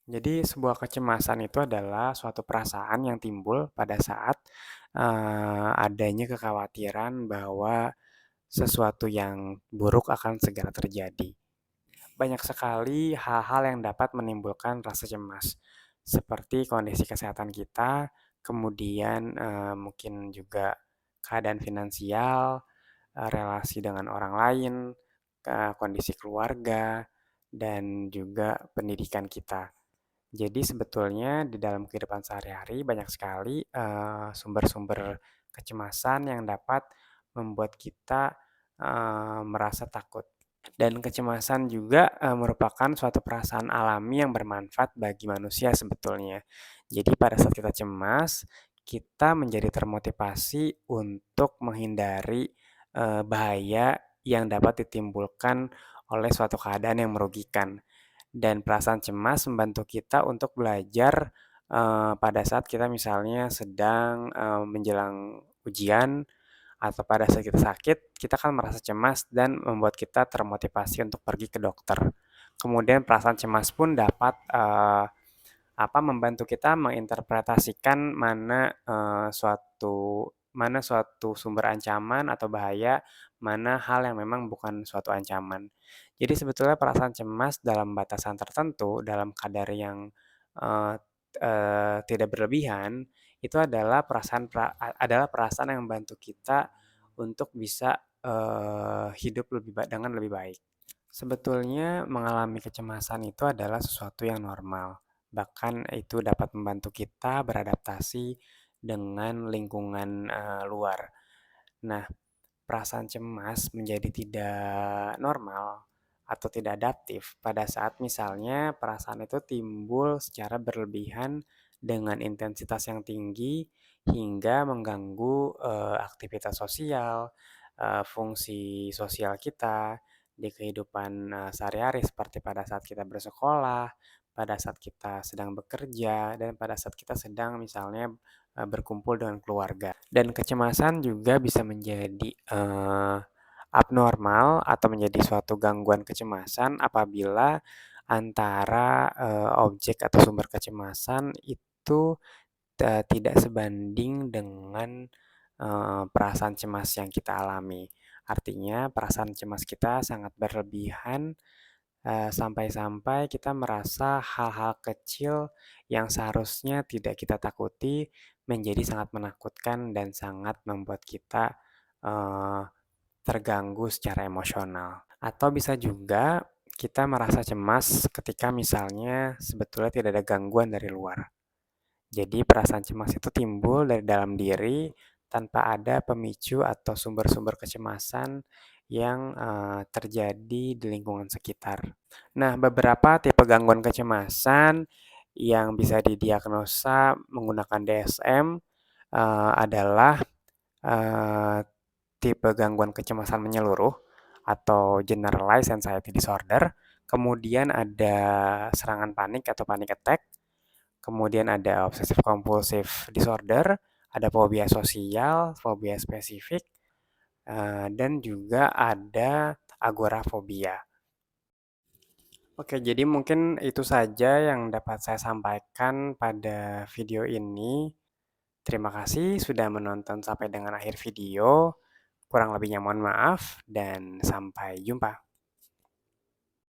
Jadi sebuah kecemasan itu adalah suatu perasaan yang timbul pada saat, adanya kekhawatiran bahwa sesuatu yang buruk akan segera terjadi. Banyak sekali hal-hal yang dapat menimbulkan rasa cemas, seperti kondisi kesehatan kita, kemudian, mungkin juga keadaan finansial, relasi dengan orang lain, kondisi keluarga, dan juga pendidikan kita. Jadi sebetulnya di dalam kehidupan sehari-hari banyak sekali, sumber-sumber kecemasan yang dapat membuat kita, merasa takut. Dan kecemasan juga, merupakan suatu perasaan alami yang bermanfaat bagi manusia sebetulnya. Jadi pada saat kita cemas, kita menjadi termotivasi untuk menghindari, bahaya yang dapat ditimbulkan oleh suatu keadaan yang merugikan. Dan perasaan cemas membantu kita untuk belajar, pada saat kita misalnya sedang, menjelang ujian atau pada saat kita sakit, kita kan merasa cemas dan membuat kita termotivasi untuk pergi ke dokter. Kemudian perasaan cemas pun dapat, membantu kita menginterpretasikan mana suatu sumber ancaman atau bahaya, mana hal yang memang bukan suatu ancaman. Jadi sebetulnya perasaan cemas dalam batasan tertentu, dalam kadar yang, eee tidak berlebihan, itu adalah perasaan yang membantu kita untuk bisa, hidup dengan lebih baik. Sebetulnya mengalami kecemasan itu adalah sesuatu yang normal, bahkan itu dapat membantu kita beradaptasi dengan lingkungan, luar. Nah, perasaan cemas menjadi tidak normal atau tidak adaptif pada saat misalnya perasaan itu timbul secara berlebihan dengan intensitas yang tinggi hingga mengganggu, aktivitas sosial, fungsi sosial kita di kehidupan, sehari-hari seperti pada saat kita bersekolah, pada saat kita sedang bekerja, dan pada saat kita sedang misalnya, berkumpul dengan keluarga. Dan kecemasan juga bisa menjadi, abnormal atau menjadi suatu gangguan kecemasan apabila antara, objek atau sumber kecemasan itu, tidak sebanding dengan, perasaan cemas yang kita alami. Artinya perasaan cemas kita sangat berlebihan, sampai-sampai kita merasa hal-hal kecil yang seharusnya tidak kita takuti menjadi sangat menakutkan dan sangat membuat kita, eee, terganggu secara emosional. Atau bisa juga kita merasa cemas ketika misalnya sebetulnya tidak ada gangguan dari luar. Jadi perasaan cemas itu timbul dari dalam diri tanpa ada pemicu atau sumber-sumber kecemasan yang, terjadi di lingkungan sekitar. Nah, beberapa tipe gangguan kecemasan yang bisa didiagnosa menggunakan DSM, adalah, eee, tipe gangguan kecemasan menyeluruh atau generalized anxiety disorder, kemudian ada serangan panik atau panic attack, kemudian ada obsessive compulsive disorder, ada fobia sosial, fobia spesifik, dan juga ada agorafobia. Oke, jadi mungkin itu saja yang dapat saya sampaikan pada video ini. Terima kasih sudah menonton sampai dengan akhir video. Kurang lebihnya mohon maaf dan sampai jumpa.